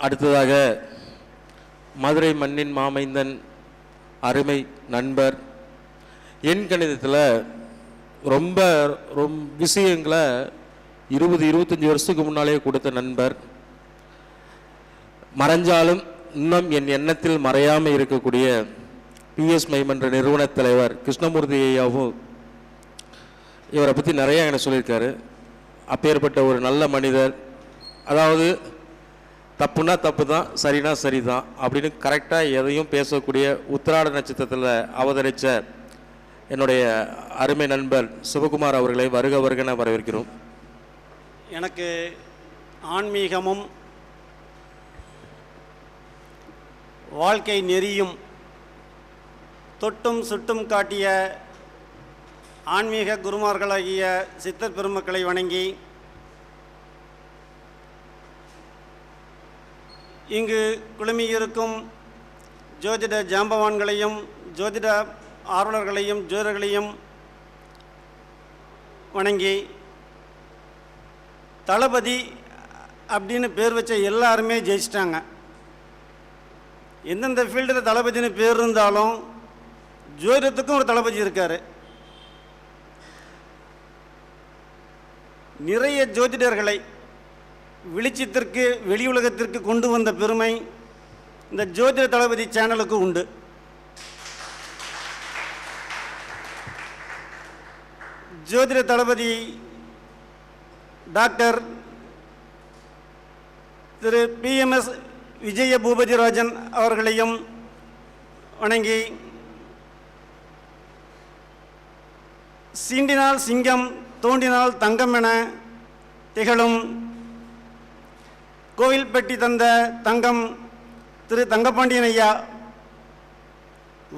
அடுத்ததாக மதுரை மண்ணின் மாமைந்தன் அருமை நண்பர், எண் கணிதத்தில் ரொம்ப விஷயங்களை 20-25 வருஷத்துக்கு முன்னாலே கொடுத்த நண்பர், மறைஞ்சாலும் இன்னும் என் எண்ணத்தில் மறையாமல் இருக்கக்கூடிய பிஎஸ் மைமன்ற நிறுவன தலைவர் கிருஷ்ணமூர்த்தி ஐயாவும் இவரை பற்றி நிறையா எனக்கு சொல்லியிருக்காரு. அப்பேற்பட்ட ஒரு நல்ல மனிதர், அதாவது தப்புனா தப்பு தான், சரினா சரி தான் அப்படின்னு கரெக்டாக எதையும் பேசக்கூடிய உத்திராட நட்சத்திரத்தில் அவதரித்த என்னுடைய அருமை நண்பர் சிவகுமார் அவர்களை வருக வருகன வரவேற்கிறோம். எனக்கு ஆன்மீகமும் வாழ்க்கை நெறியும் தொட்டும் சுட்டும் காட்டிய ஆன்மீக குருமார்களாகிய சித்தர் பெருமக்களை வணங்கி, இங்கு குழுமியிருக்கும் ஜோதிட ஜாம்பவான்களையும் ஜோதிட ஆர்வலர்களையும் ஜோதிடர்களையும் வணங்கி, தளபதி அப்படின்னு பேர் வச்ச எல்லாருமே ஜெயிச்சிட்டாங்க. எந்தெந்த ஃபீல்டில் தளபதினு பேர் இருந்தாலும் ஜோதிடத்துக்கும் ஒரு தளபதி இருக்கார். நிறைய ஜோதிடர்களை வெளிச்சத்திற்கு வெளி உலகத்திற்கு கொண்டு வந்த பெருமை இந்த ஜோதிட தளபதி சேனலுக்கு உண்டு. ஜோதிட தளபதி டாக்டர் திரு பிஎம்எஸ் விஜய பூபதிராஜன் அவர்களையும் வணங்கி, சீண்டினால் சிங்கம் தோண்டினால் தங்கம் என திகழும் கோவில்பட்டி தந்த தங்கம் திரு தங்கப்பாண்டியன் ஐயா,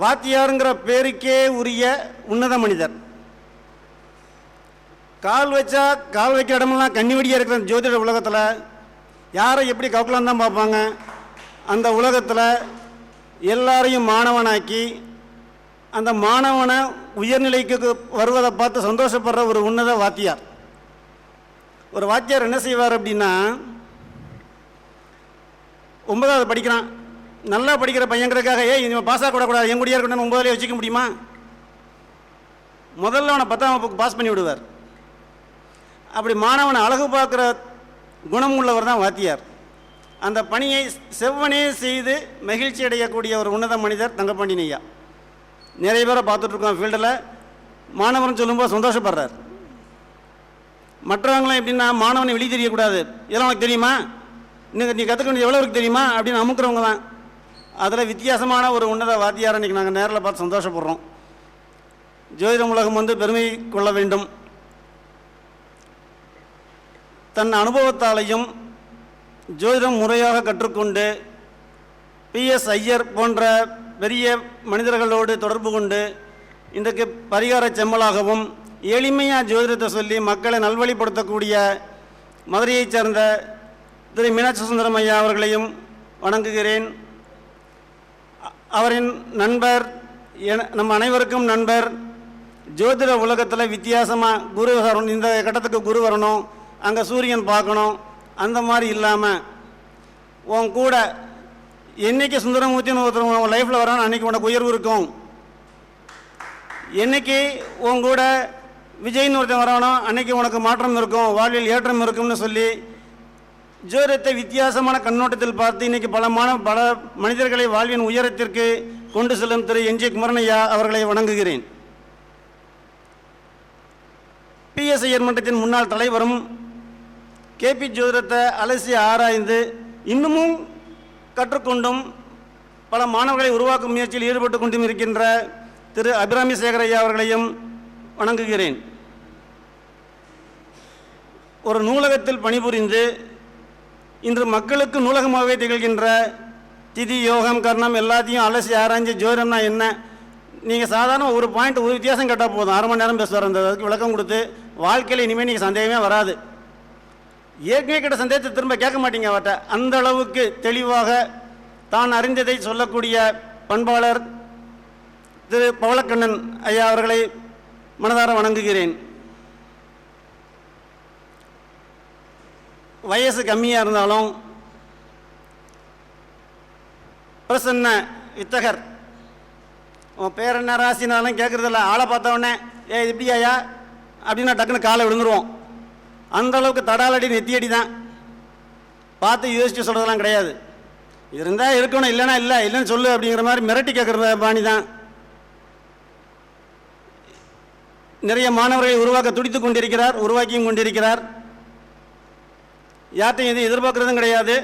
வாத்தியாருங்கிற பேருக்கே உரிய உன்னத மனிதர். கால் வைக்கிற இடமெல்லாம் கண்ணிவடியாக இருக்கிற ஜோதிட உலகத்தில் யாரை எப்படி கவுக்கலாம் தான் பார்ப்பாங்க. அந்த உலகத்தில் எல்லாரையும் மாணவனாக்கி அந்த மாணவனை உயர்நிலைக்கு வருவதை பார்த்து சந்தோஷப்படுற ஒரு உன்னத வாத்தியார். ஒரு வாத்தியார் என்ன செய்வார் அப்படின்னா, 9வது படிக்கிறான், நல்லா படிக்கிற பையங்கிறதுக்காக இவன் பாஸ் ஆகக்கூடாது, என் கூடியா இருக்கணும் 9லேயே வச்சுக்க முடியுமா? முதல்ல அவனை 10ஆம் வகுப்புக்கு பாஸ் பண்ணி விடுவார். அப்படி மாணவனை அழகு பார்க்குற குணம் உள்ளவர் தான் வாத்தியார். அந்த பணியை செவ்வனே செய்து மகிழ்ச்சி அடையக்கூடிய ஒரு உன்னத மனிதர் தங்கப்பாண்டியன் ஐயா. நிறைய பேரை பார்த்துட்ருக்கோம் ஃபீல்டில். மாணவன் சொல்லும்போது சந்தோஷப்படுறார். மற்றவங்களாம் எப்படின்னா, மாணவனை வெளியே தெரியக்கூடாது, இதெல்லாம் உனக்கு தெரியுமா, இன்னும் நீ கற்றுக்க வேண்டியது எவ்வளோ இருக்கு தெரியுமா அப்படின்னு அமுக்கிறவங்க தான். அதில் வித்தியாசமான ஒரு உன்னத வாத்தியாரை இன்றைக்கி நாங்கள் நேரில் பார்த்து சந்தோஷப்படுறோம். ஜோதிடம் உலகம் பெருமை கொள்ள வேண்டும். தன் அனுபவத்தாலையும் ஜோதிடம் முறையாக கற்றுக்கொண்டு பிஎஸ் ஐயர் போன்ற பெரிய மனிதர்களோடு தொடர்பு கொண்டு இன்றைக்கு பரிகார செம்மலாகவும் எளிமையாக ஜோதிடத்தை சொல்லி மக்களை நல்வழிப்படுத்தக்கூடிய மதுரையைச் சேர்ந்த திரு மீனாட்சி சுந்தரம் ஐயா அவர்களையும் வணங்குகிறேன். அவரின் நண்பர், நம் அனைவருக்கும் நண்பர். ஜோதிட உலகத்தில் வித்தியாசமாக குரு வரணும், இந்த கட்டத்துக்கு குரு வரணும், அங்கே சூரியன் பார்க்கணும், அந்த மாதிரி இல்லாமல் உன் கூட என்றைக்கு சுந்தரமூர்த்தின்னு ஒருத்தர் உன் லைஃப்பில் வரான்னு அன்றைக்கி உனக்கு உயர்வு இருக்கும். என்றைக்கு உன் கூட விஜய்னு ஒருத்தன் வரானோ அன்றைக்கி உனக்கு மாற்றம் இருக்கும், வாழ்வில் ஏற்றம் இருக்கும்னு சொல்லி ஜோதிடத்தை வித்தியாசமான கண்ணோட்டத்தில் பார்த்து இன்றைக்கி பல மனிதர்களை வாழ்வின் உயரத்திற்கு கொண்டு செல்லும் திரு என்.ஜி. குமரனையா அவர்களை வணங்குகிறேன். பிஎஸ் ஐயர் மன்றத்தின் முன்னாள் தலைவரும் கேபி ஜோதிடத்தை அலசி ஆராய்ந்து இன்னமும் கற்றுக்கொண்டும் பல மாணவர்களை உருவாக்கும் முயற்சியில் ஈடுபட்டு கொண்டும் இருக்கின்ற திரு அபிராமி சேகர் ஐயா அவர்களையும் வணங்குகிறேன். ஒரு நூலகத்தில் பணிபுரிந்து இன்று மக்களுக்கு நூலகமாகவே திகழ்கின்ற திதி யோகம் கர்ணம் எல்லாத்தையும் அலசி ஆராய்ஞ்சு ஜோதிடம்னா என்ன, நீங்கள் சாதாரண ஒரு பாயிண்ட் ஒரு வித்தியாசம் கேட்டால் போதும், 1/2 மணி நேரம் பேசுவார். அந்த அதுக்கு விளக்கம் கொடுத்து வாழ்க்கையில் இனிமேல் நீங்கள் சந்தேகமே வராது. ஏற்கனவே கிட்ட சந்தேகத்தை திரும்ப கேட்க மாட்டீங்க அவர்கிட்ட. அந்த அளவுக்கு தெளிவாக தான் அறிந்ததை சொல்லக்கூடிய பண்பாளர் திரு பவளக்கண்ணன் ஐயா அவர்களை மனதார வணங்குகிறேன். வயசு கம்மியாக இருந்தாலும் பிரசன்ன வித்தகர், உன் பேர் என்ன ராசினாலும் கேட்குறதில்ல. ஆளை பார்த்தவொடனே இது இப்படியாயா அப்படின்னா டக்குன்னு காலை விழுந்துருவோம். அந்த அளவுக்கு தடாலடி நெத்தியடி தான். பார்த்து யோசிச்சு சொல்கிறதெல்லாம் கிடையாது. இருந்தால் இருக்கணும், இல்லைன்னா இல்லை, இல்லைன்னு சொல்லு அப்படிங்கிற மாதிரி மிரட்டி கேட்குற பாணி தான். நிறைய மாணவர்களை உருவாக்க துடித்து கொண்டிருக்கிறார், உருவாக்கியும் கொண்டிருக்கிறார். யார்ட்டையும் எதுவும் எதிர்பார்க்குறதும் கிடையாது.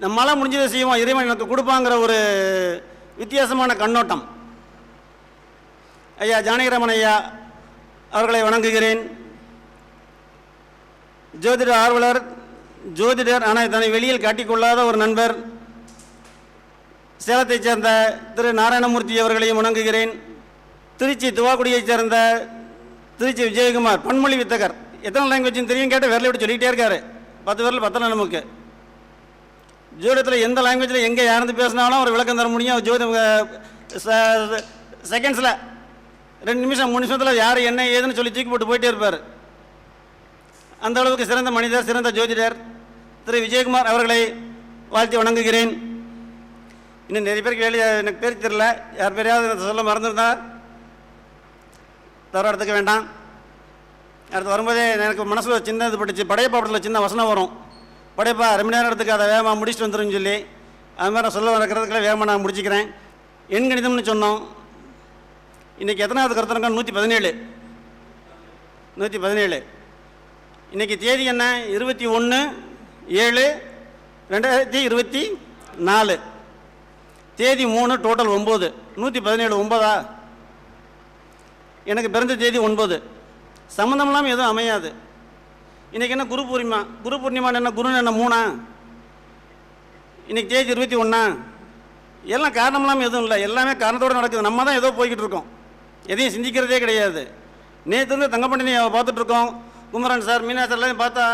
நம்மளால் முடிஞ்சதை செய்வோம், இறைவன் எனக்கு கொடுப்பாங்கிற ஒரு வித்தியாசமான கண்ணோட்டம். ஐயா ஜானகிராமன் ஐயா அவர்களை வணங்குகிறேன். ஜோதிட ஆர்வலர், ஜோதிடர், ஆனால் தன்னை வெளியில் காட்டிக்கொள்ளாத ஒரு நண்பர். சேலத்தைச் சேர்ந்த திரு நாராயணமூர்த்தி அவர்களையும் வணங்குகிறேன். திருச்சி துவாக்குடியைச் சேர்ந்த திருச்சி விஜயகுமார், பன்மொழி வித்தகர். எத்தனை லாங்குவேஜ்னு தெரியும் கேட்டால் விரலை விட்டு சொல்லிகிட்டே இருக்காரு. 10 விரல் 10 நமக்கு. ஜோதிடத்தில் எந்த லாங்குவேஜில் எங்கே யாருந்து பேசினாலும் அவர் விளக்கம் தர முடியும். செகண்ட்ஸில் 2 நிமிஷம் 3 நிமிஷத்தில் யார் என்ன ஏதுன்னு சொல்லி தூக்கி போட்டு போயிட்டே இருப்பார். அந்த அளவுக்கு சிறந்த மனிதர், சிறந்த ஜோதிடர் திரு விஜயகுமார் அவர்களை வாழ்த்தி வணங்குகிறேன். இன்னும் நிறைய பேருக்கு எனக்கு பேர் தெரியல, யார் பேரையாவது சொல்ல மறந்துருந்தால் தவறு எடுத்துக்க வேண்டாம். அடுத்து வரும்போதே எனக்கு மனசில் சின்ன இது பட்டுச்சு. படையப்பா படத்தில் சின்ன வசனம் வரும், படையப்பா ரொம்ப நேரம் எடுத்துக்க, அதை வேகமாக முடிச்சுட்டு வந்துருன்னு சொல்லி. அது மாதிரி நான் சொல்ல இருக்கிறதுக்குள்ள வேகமாக நான் முடிச்சுக்கிறேன். எண் கணிதம்னு சொன்னோம். இன்றைக்கி எத்தனாவது கருத்தரங்கம்? 117. 117. இன்றைக்கி தேதி என்ன? 21/7/2024. தேதி 3, டோட்டல் 9. 117 9ஆ? எனக்கு பிறந்த தேதி 9. சம்மந்தம் இல்லாமல் எதுவும் அமையாது. இன்றைக்கி என்ன? குரு பூர்ணிமா. குரு பூர்ணிமான்னு என்ன? குருன்னு என்ன? 3ஆ? இன்றைக்கி தேதி 21ஆ? எல்லாம் காரணம் இல்லாமல் எதுவும் இல்லை, எல்லாமே காரணத்தோடு நடக்குது. நம்ம தான் ஏதோ போய்கிட்டு இருக்கோம், எதையும் சிந்திக்கிறதே கிடையாது. நேற்று வந்து தங்கப்பண்டினி பார்த்துட்ருக்கோம், குமரன் சார், மீனா சார் எல்லாம் பார்த்தா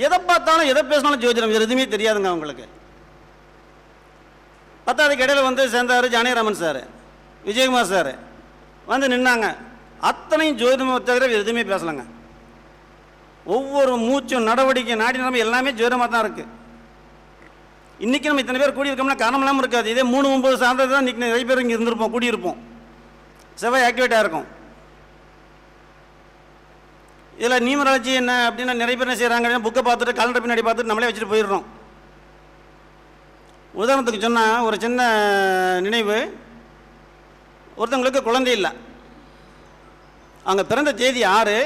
எதை பார்த்தாலும் எதை பேசினாலும் ஜோதிடம், வேறு எதுவுமே தெரியாதுங்க அவங்களுக்கு. பத்தாவதுக்கு இடையில வந்து சேர்ந்தார் ஜானகிராமன் சார், விஜயகுமார் சார் வந்து நின்னாங்க. அத்தனையும் ஜோதிடமாக தவிர எதுவுமே பேசலைங்க. ஒவ்வொரு மூச்சும் நடவடிக்கை நாடி நம்ம எல்லாமே ஜோதிடமாக தான் இருக்குது. இன்றைக்கி நம்ம இத்தனை பேர் கூடியிருக்கோம்னா காரணம் இல்லாமல் இருக்காது. இதே 3-9 சார்ந்தது தான் இன்றைக்கி நிறைய பேர் இங்கே இருந்திருப்போம், கூடியிருப்போம். செவ்வாய் ஆக்டிவேட்டாக இருக்கும். இதில் நியூமராலஜி என்ன அப்படின்னா நிறைய பேர் என்ன செய்கிறாங்க, புக்கை பார்த்துட்டு காலண்டர் பின்னாடி பார்த்துட்டு நம்மளே வச்சுட்டு போயிடுறோம். உதாரணத்துக்கு சொன்னால் ஒரு சின்ன நினைவு, ஒருத்தவங்களுக்கு குழந்தை இல்லை, அவங்க பிறந்த தேதி 6,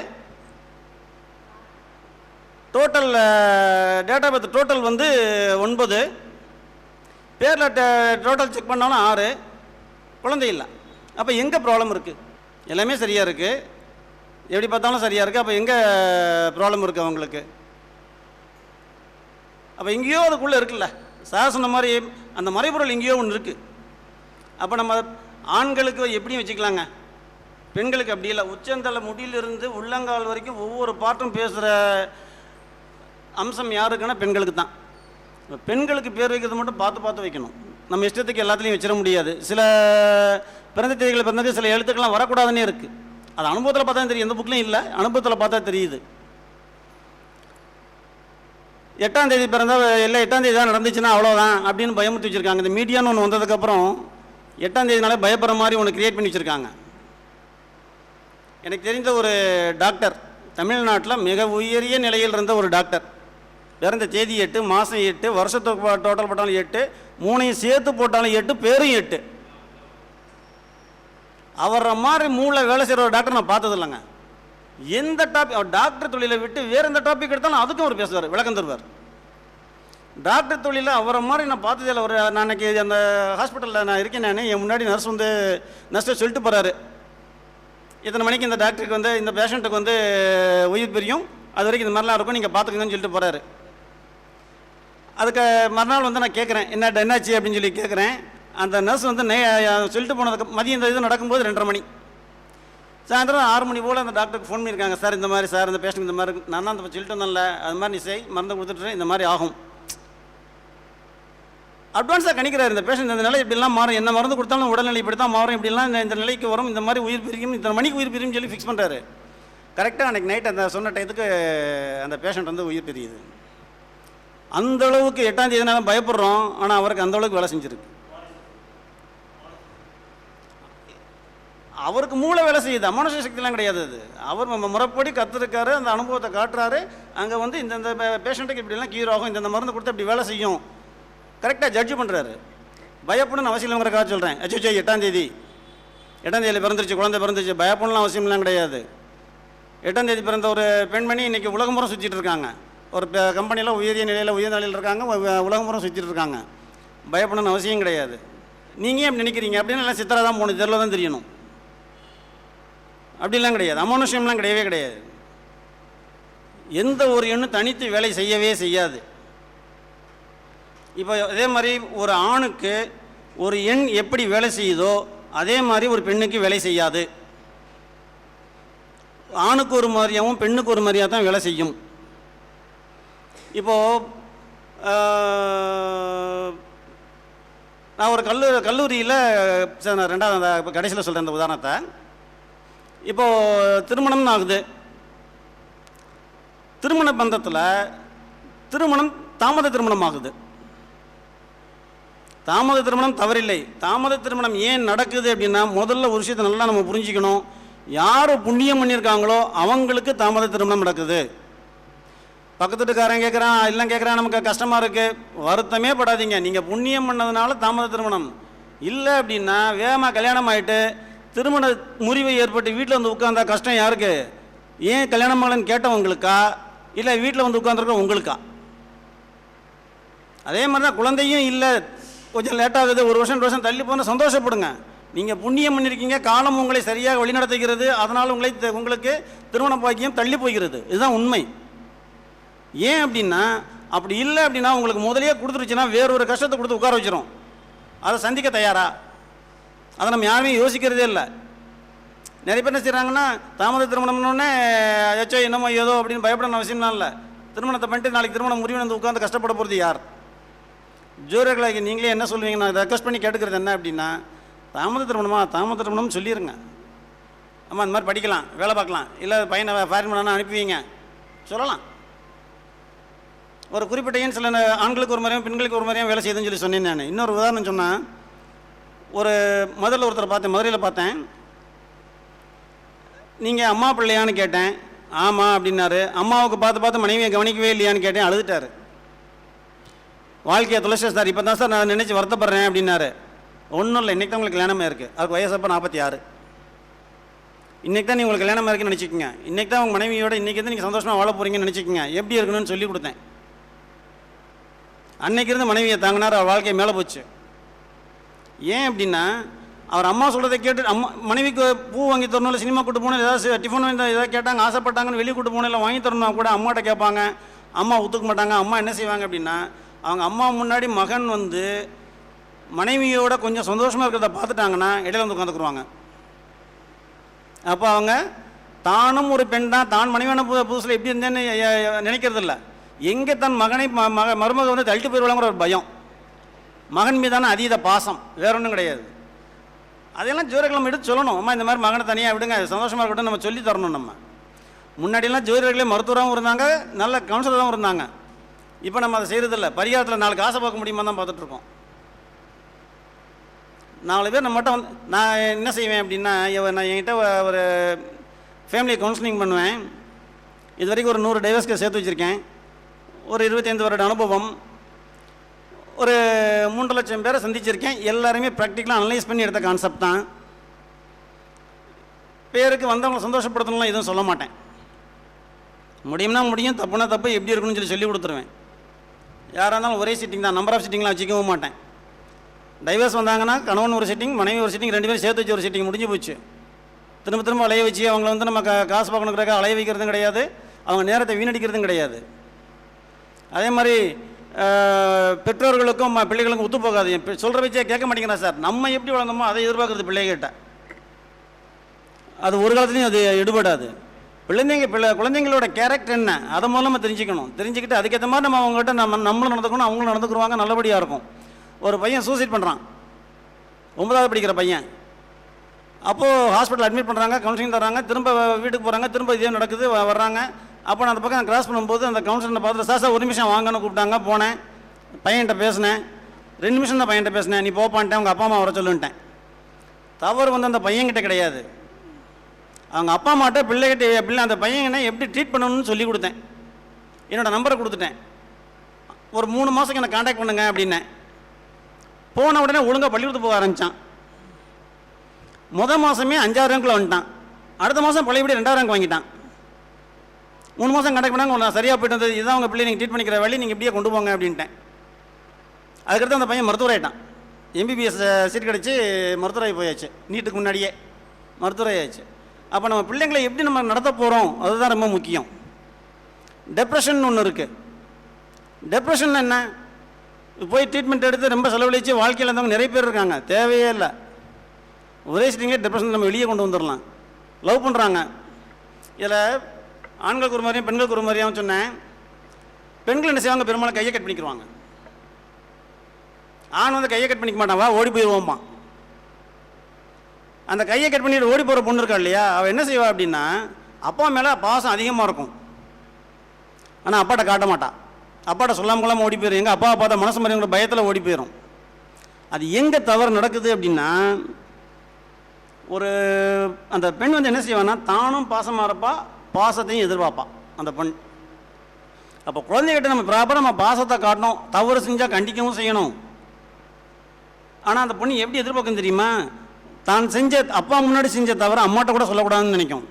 total date of birth total வந்து 9, பேரில் டோட்டல் செக் பண்ணாலும் 6, குழந்தை இல்லை. அப்போ எங்கே ப்ராப்ளம் இருக்குது? எல்லாமே சரியாக இருக்குது, எப்படி பார்த்தாலும் சரியாக இருக்குது. அப்போ எங்கே ப்ராப்ளம் இருக்குது அவங்களுக்கு? அப்போ எங்கேயோ அதுக்குள்ளே இருக்குல்ல, சார் சொன்ன மாதிரி அந்த மறைபொருள் எங்கேயோ ஒன்று இருக்குது. அப்போ நம்ம ஆண்களுக்கு எப்படியும் வச்சுக்கலாங்க, பெண்களுக்கு அப்படி இல்லை. உச்சந்தலை முடியிலிருந்து உள்ளங்கால் வரைக்கும் ஒவ்வொரு பாட்டும் பேசுகிற அம்சம் யாருக்குன்னா பெண்களுக்கு தான். பெண்களுக்கு பேர் வைக்கிறது மட்டும் பார்த்து பார்த்து வைக்கணும். நம்ம இஷ்டத்துக்கு எல்லாத்துலேயும் வச்சிட முடியாது. சில பிறந்த தேதிகளை பிறந்தது சில எழுத்துக்கெல்லாம் வரக்கூடாதுன்னே இருக்குது. அது அனுபவத்தில் பார்த்தா தெரியும், எந்த புக்லையும் இல்லை, அனுபவத்தில் பார்த்தா தெரியுது. 8ஆம் தேதி பிறந்தால் இல்லை 8ஆம் தேதி தான் நடந்துச்சுன்னா அவ்வளோதான் அப்படின்னு பயமுறுத்தி வச்சுருக்காங்க. இந்த மீடியான்னு ஒன்று வந்ததுக்கப்புறம் 8ஆம் தேதினாலே பயப்படுற மாதிரி ஒன்று க்ரியேட் பண்ணி வச்சுருக்காங்க. எனக்கு தெரிந்த ஒரு டாக்டர், தமிழ்நாட்டில் மிக உயரிய நிலையில் இருந்த ஒரு டாக்டர், பிறந்த தேதி 8, மாதம் 8, வருஷத்துக்கு டோட்டல் போட்டாலும் 8, 3ஐயும் சேர்த்து போட்டாலும் 8, பேரும் 8. அவரை மாதிரி மூளை வேலை செய்கிற ஒரு டாக்டர் நான் பார்த்தது இல்லைங்க. எந்த டாபிக், அவர் டாக்டர் தொழிலை விட்டு வேறு எந்த டாபிக் எடுத்தாலும் அதுக்கும் அவர் பேசுவார், விளக்கம் தருவார். டாக்டர் தொழிலில் அவரை மாதிரி நான் பார்த்ததே இல்லை. நான் அன்றைக்கி அந்த ஹாஸ்பிட்டலில் நான் இருக்கேன், நான் என் முன்னாடி நர்ஸை சொல்லிட்டு போகிறாரு, இத்தனை மணிக்கு இந்த டாக்டருக்கு வந்து இந்த பேஷண்ட்டுக்கு வந்து உயிர் பிரியும், அது வரைக்கும் இந்த மாதிரிலாம் இருக்கும், நீங்கள் பார்த்துக்கங்கன்னு சொல்லிட்டு போகிறாரு. அதுக்கு மறுநாள் வந்து நான் கேட்குறேன், என்னாச்சு அப்படின்னு சொல்லி கேட்குறேன். அந்த நர்ஸ் வந்து சொல்லிட்டு போனதுக்கு மதியம் இந்த இது நடக்கும்போது 2:30 மணி, சாயந்தரம் 6 மணி போல் அந்த டாக்டருக்கு ஃபோன் பண்ணியிருக்காங்க. சார் இந்த மாதிரி, சார் இந்த பேஷண்ட் இந்த மாதிரி, நான் தான் அந்த சொல்லிட்டு வந்தேன்ல, அது மாதிரி நீ செய், மருந்து கொடுத்துட்டு இந்த மாதிரி ஆகும். அட்வான்ஸாக கணிக்கிறார், இந்த பேஷண்ட் இந்த நிலை இப்படிலாம் மாறும், என்ன மருந்து கொடுத்தாலும் உடல்நிலை இப்படி தான் மாறும், இப்படிலாம் இந்த நிலைக்கு வரும், இந்த மாதிரி உயிர் பிரிக்கும், இத்தனை மணிக்கு உயிர் பிரியும் சொல்லி ஃபிக்ஸ் பண்ணுறாரு. கரெக்டாக அன்றைக்கி நைட் அந்த சொன்ன டயத்துக்கு அந்த பேஷண்ட் வந்து உயிர் பிரியுது. அந்தளவுக்கு 8ஆம் தேதினாலும் பயப்படுறோம், ஆனால் அவருக்கு அந்தளவுக்கு வேலை செஞ்சுருக்கு. அவருக்கு மூளை வேலை செய்யுது, அமானுஷ சக்திலாம் கிடையாது. அது அவர் முறைப்படி கற்றுருக்காரு, அந்த அனுபவத்தை காட்டுறாரு. அங்கே வந்து இந்த பேஷண்ட்டுக்கு இப்படிலாம் க்யூர் ஆகும், இந்த மருந்து கொடுத்து இப்படி வேலை செய்யும், கரெக்டாக ஜட்ஜ் பண்ணுறாரு. பயப்படணும்னு அவசியம் இல்லைங்கிறக்காக சொல்கிறேன். அச்சோ 8ஆம் தேதி பிறந்துருச்சு, குழந்தை பிறந்துச்சு, பயப்படலாம் அவசியம்லாம் கிடையாது. 8ஆம் தேதி பிறந்த ஒரு பெண்மணி இன்றைக்கி உலகம் பூரா சுற்றிட்டு இருக்காங்க. ஒரு கம்பெனியில் உயரிய நிலையில் இருக்காங்க, உலகம் பூரா சுற்றிட்டு இருக்காங்க. பயப்படணும்னு அவசியம் கிடையாது. நீங்கள் ஏன் நினைக்கிறீங்க அப்படின்னு எல்லாம் சித்தரா தான் போகணும், தெருவில் தான் தெரியணும். அப்படிலாம் கிடையாது, அமானுஷ்யம்லாம் கிடையவே கிடையாது. எந்த ஒரு எண்ணும் தனித்து வேலை செய்யவே செய்யாது. இப்போ அதே மாதிரி ஒரு ஆணுக்கு ஒரு எண் எப்படி வேலை செய்யுதோ அதே மாதிரி ஒரு பெண்ணுக்கு வேலை செய்யாது. ஆணுக்கு ஒரு மாதிரியாகவும் பெண்ணுக்கு ஒரு மாதிரியாக தான் வேலை செய்யும். இப்போது நான் ஒரு கல்லூரியில் நான் 2வது கடைசியில் சொல்கிறேன் இந்த உதாரணத்தை. இப்போது திருமணம்னு ஆகுது. திருமண பந்தத்தில் திருமணம் தாமத திருமணம் ஆகுது. தாமத திருமணம் தவறில்லை. தாமத திருமணம் ஏன் நடக்குது அப்படின்னா, முதல்ல ஒரு விஷயத்தை நல்லா நம்ம புரிஞ்சுக்கணும். யார் புண்ணியம் பண்ணியிருக்காங்களோ அவங்களுக்கு தாமத திருமணம் நடக்குது. பக்கத்து வீட்டுக்காரன் கேட்குறான், எல்லாம் கேட்குறான், நமக்கு கஷ்டமாக இருக்குது, வருத்தமே படாதீங்க. நீங்கள் புண்ணியம் பண்ணதுனால தாமத திருமணம் இல்லை அப்படின்னா, வேகமாக கல்யாணம் ஆகிட்டு திருமண முறிவை ஏற்பட்டு வீட்டில் வந்து உட்காந்தா கஷ்டம் யாருக்கு? ஏன் கல்யாணம் ஆகலன்னு கேட்டவங்களுக்கா, இல்லை வீட்டில் வந்து உட்காந்துருக்க உங்களுக்கா? அதே மாதிரி தான் குழந்தையும் இல்லை, கொஞ்சம் லேட்டாகுது, 1 வருஷம் 2 வருஷம் தள்ளி போனால் சந்தோஷப்படுங்க. நீங்கள் புண்ணியம் பண்ணியிருக்கீங்க, காலம் உங்களை சரியாக வழிநடத்துகிறது, அதனால் உங்களுக்கு திருமண பாக்கியம் தள்ளி போகிறது. இதுதான் உண்மை. ஏன் அப்படின்னா, அப்படி இல்லை அப்படின்னா உங்களுக்கு முதலையே கொடுத்துருச்சுன்னா வேறொரு கஷ்டத்தை கொடுத்து உட்கார வச்சிரும். அதை சந்திக்க தயாரா? அதை நம்ம யாருமே யோசிக்கிறதே இல்லை. நிறைய பேர் என்ன செய்கிறாங்கன்னா, தாமத திருமணம்னோடனே ஏச்சோ என்னமோ ஏதோ அப்படின்னு பயப்படணும் அவசியம்லாம் இல்லை. திருமணத்தை பண்ணிட்டு நாளைக்கு திருமணம் முறிவு வந்து உட்காந்து கஷ்டப்பட போகிறது யார்? ஜோதிடர்களாகி நீங்களே என்ன சொல்லுவீங்க? நான் ரெக்வஸ்ட் பண்ணி கேட்டுக்கிறது என்ன அப்படின்னா, தாமத திருமணம் சொல்லிடுங்க. ஆமாம், இந்த மாதிரி படிக்கலாம், வேலை பார்க்கலாம், இல்லை பையனை ஃபாரின் பண்ணால் அனுப்புவீங்க சொல்லலாம். ஒரு குறிப்பிட்ட ஏன் சில ஆண்களுக்கு ஒரு மாதிரியும் பெண்களுக்கு ஒரு மாதிரியும் வேலை செய்யுதுன்னு சொல்லி சொன்னேன். நான் இன்னொரு உதாரணம் சொன்னேன். ஒரு ஒருத்தர் பார்த்தேன், மதுரையில் பார்த்தேன். நீங்கள் அம்மா பிள்ளையான்னு கேட்டேன், ஆமாம் அப்படின்னாரு. அம்மாவுக்கு பார்த்து மனைவியை கவனிக்கவே இல்லையான்னு கேட்டேன், அழுதுட்டார். வாழ்க்கையை துளசி சார், இப்போ தான் சார் நான் நினச்சி வருத்தப்படுறேன் அப்படின்னாரு. ஒன்றும் இல்லை, இன்றைக்கி தான் உங்களுக்கு கல்யாணமாக இருக்குது, அதுக்கு வயசு அப்போ 46. இன்றைக்கி தான் உங்களுக்கு கல்யாணமாக இருக்குன்னு நினச்சிக்கோங்க. இன்றைக்கி தான் உங்கள் மனைவியோட இன்றைக்கி தான் நீங்கள் சந்தோஷமாக வாழ போகிறீங்கன்னு நினச்சிக்கோங்க. எப்படி இருக்கணும்னு சொல்லி கொடுத்தேன். அன்னைக்கு இருந்து மனைவியை தாங்கினார், அவர் வாழ்க்கை மேலே போச்சு. ஏன் அப்படின்னா, அவர் அம்மா சொல்கிறத கேட்டு மனைவிக்கு பூ வாங்கி தரணும், இல்லை சினிமா கூட்டு போகணும், ஏதாவது டிஃபன் வாங்கி ஏதாவது கேட்டாங்க, ஆசைப்பட்டாங்கன்னு வெளியே கூட்டு போகணும், இல்லை வாங்கி தரணும் கூட அம்மாட்ட கேட்பாங்க. அம்மா ஒத்துக்க மாட்டாங்க. அம்மா என்ன செய்வாங்க அப்படின்னா, அவங்க அம்மா முன்னாடி மகன் வந்து மனைவியோட கொஞ்சம் சந்தோஷமாக இருக்கிறத பார்த்துட்டாங்கன்னா இடையில வந்து உட்காந்துக்குருவாங்க. அப்போ அவங்க தானும் ஒரு பெண் தான், தான் மனைவியான புதுசில் எப்படி இருந்தேன்னு நினைக்கிறது இல்லை. எங்கே தன் மகனை மருமக வந்து தள்ளிட்டு போயிடுவாங்கிற ஒரு பயம், மகன் மீதான அதீத பாசம், வேற ஒன்றும் கிடையாது. அதையெல்லாம் ஜோதிடர்கள் எடுத்து சொல்லணும். அம்மா இந்த மாதிரி மகனை தனியாக விடுங்க, சந்தோஷமாக இருக்கட்டும், நம்ம சொல்லி தரணும். நம்ம முன்னாடியெல்லாம் ஜோதிடர்களே மருத்துவராகவும் இருந்தாங்க, நல்ல கவுன்சிலராகவும் இருந்தாங்க. இப்போ நம்ம அதை செய்கிறதில்ல. பரிகாரத்தில் 4 காசை பார்க்க முடியுமா தான் பார்த்துட்ருக்கோம். 4 பேர் நம்மகிட்ட வந்து நான் என்ன செய்வேன் அப்படின்னா, நான் என்கிட்ட ஒரு ஃபேமிலி கவுன்சிலிங் பண்ணுவேன். இது வரைக்கும் ஒரு 100 டைவர்ஸ்க்கு சேர்த்து வச்சுருக்கேன். ஒரு 25 வருட அனுபவம். ஒரு 3 லட்சம் பேரை சந்திச்சிருக்கேன். எல்லாருமே ப்ராக்டிக்கலாக அனலைஸ் பண்ணி எடுத்த கான்செப்ட் தான். பேருக்கு வந்தவங்களை சந்தோஷப்படுத்தணும்லாம் எதுவும் சொல்ல மாட்டேன். முடியும்னா முடியும், தப்புனா தப்பு, எப்படி இருக்கணும்னு சொல்லி கொடுத்துருவேன். யாராக இருந்தாலும் ஒரே சிட்டிங் தான், நம்பர் ஆஃப் சிட்டிங்லாம் வச்சுக்கவும் மாட்டேன். டைவர்ஸ் வந்தாங்கன்னா கணவன் ஒரு சிட்டிங், மனைவி ஒரு சிட்டிங், 2 பேரும் சேர்த்து வச்சு ஒரு சிட்டிங் முடிஞ்சு போச்சு. திரும்ப அலைய வச்சு அவங்கள வந்து நம்ம காசு பார்க்கணுங்கிறக்காக அலைய வைக்கிறதும் கிடையாது, அவங்க நேரத்தை வீணடிக்கிறதும் கிடையாது. அதே மாதிரி பெற்றோர்களுக்கும் பிள்ளைகளுக்கும் ஒத்து போகாது. சொல்கிற வச்சே கேட்க மாட்டேங்கிறா சார். நம்ம எப்படி வளர்ந்தோமோ அதை எதிர்பார்க்குறது பிள்ளைகிட்ட. அது ஒரு காலத்துலையும் அது எடுபடாது. குழந்தைங்களோட கேரக்டர் என்ன, அதை முதல்ல நம்ம தெரிஞ்சுக்கிட்டு அதுக்கேற்ற மாதிரி நம்ம அவங்ககிட்ட நம்மளும் நடந்துக்கணும், அவங்களும் நடந்துக்குருவாங்க, நல்லபடியாக இருக்கும். ஒரு பையன் சூசைட் பண்ணுறான், 9வது படிக்கிற பையன். அப்போது ஹாஸ்பிட்டல் அட்மிட் பண்ணுறாங்க, கவுன்சிலிங் தராங்க, திரும்ப வீட்டுக்கு போகிறாங்க, திரும்ப இதே நடக்குது, வர்றாங்க. அப்போ நான் அந்த பக்கம் கிராஸ் பண்ணும்போது அந்த கவுன்சிலரை பார்த்துட்டு, சார் 1 நிமிஷம் வாங்கன்னு கூப்பிட்டாங்க. போனேன், பையன்கிட்ட பேசினேன். 2 நிமிஷம் தான் பையன்கிட்ட பேசினேன். நீ போப்பான்ட்டேன், உங்கள் அப்பா அம்மா வர சொல்லுன்ட்டேன். தவறு வந்து அந்த பையன்கிட்ட கிடையாது. அவங்க அப்பா அம்மாட்ட பிள்ளை அந்த பையனை எப்படி ட்ரீட் பண்ணணும்னு சொல்லி கொடுத்தேன். என்னோடய நம்பரை கொடுத்துட்டேன். ஒரு 3 மாதம் என்னை காண்டாக்ட் பண்ணுங்க அப்படின்னேன். போன உடனே ஒழுங்காக பள்ளிக்கூடத்துக்கு போக ஆரம்பித்தான். மாதமே 5,000 ரேங்க்குள்ளே வந்துட்டான். அடுத்த மாதம் பழையபடி 2,000 ரேங்க் வாங்கிட்டான். 3 மாதம் காண்டாக்ட் பண்ணாங்க. நான் சரியாக போய்ட்டு வந்தது, இதுதான் உங்கள் பிள்ளை நீங்கள் ட்ரீட் பண்ணிக்கிற வழி, நீங்கள் இப்படியே கொண்டு போங்க அப்படின்ட்டேன். அதுக்கடுத்து அந்த பையன் மருத்துவர் ஆகிட்டான். MBBS சீட் கிடச்சி மருத்துவராகி போயாச்சு. நீட்டுக்கு முன்னாடியே மருத்துவராகியாச்சு. அப்போ நம்ம பிள்ளைங்களை எப்படி நம்ம நடத்த போகிறோம் அதுதான் ரொம்ப முக்கியம். டெப்ரெஷன் ஒன்று இருக்குது. டெப்ரெஷன் என்ன, போய் ட்ரீட்மெண்ட் எடுத்து ரொம்ப செலவழித்து வாழ்க்கையில் இருந்தவங்க நிறைய பேர் இருக்காங்க. தேவையே இல்லை. ஒரே சிட்டிங்கே டெப்ரெஷன் நம்ம வெளியே கொண்டு வந்துடலாம். லவ் பண்ணுறாங்க. இதில் ஆண்களுக்கு ஒரு மாதிரியும் பெண்களுக்கு ஒரு மாதிரியும் சொன்னேன். பெண்கள் என்ன செய்வாங்க, பெரும்பாலும் கையை கட் பண்ணிக்கிடுவாங்க. ஆண் வந்து கையை கட் பண்ணிக்க மாட்டான், வா ஓடி போயிடுவோம்மா. அந்த கையை கட் பண்ணிட்டு ஓடி போகிற பொண்ணு இருக்கா இல்லையா, அவள் என்ன செய்வா அப்படின்னா அப்பா மேலே பாசம் அதிகமாக இருக்கும். ஆனால் அப்பாட்ட காட்ட மாட்டான். அப்பாட்ட சொல்லாமல் கொள்ளாமல் ஓடி போயிடும். எங்கள் அப்பாவை பார்த்தா மனசு மாதிரிங்கிற பயத்தில் ஓடி போயிடும். அது எங்கே தவறு நடக்குது அப்படின்னா, ஒரு அந்த பெண் வந்து என்ன செய்வான்னா தானும் பாசமாக இருப்பா, பாசத்தையும் எதிர்பார்ப்பா அந்த பெண். அப்போ குழந்தைகிட்ட நம்ம ப்ராப்பராக நம்ம பாசத்தை காட்டணும். தவறு செஞ்சால் கண்டிக்கவும் செய்யணும். ஆனால் அந்த பொண்ணு எப்படி எதிர்பார்க்கும் தெரியுமா, தான் செஞ்ச அப்பா முன்னாடி செஞ்ச தவிர அம்மாட்ட கூட சொல்லக்கூடாதுன்னு நினைக்கும்.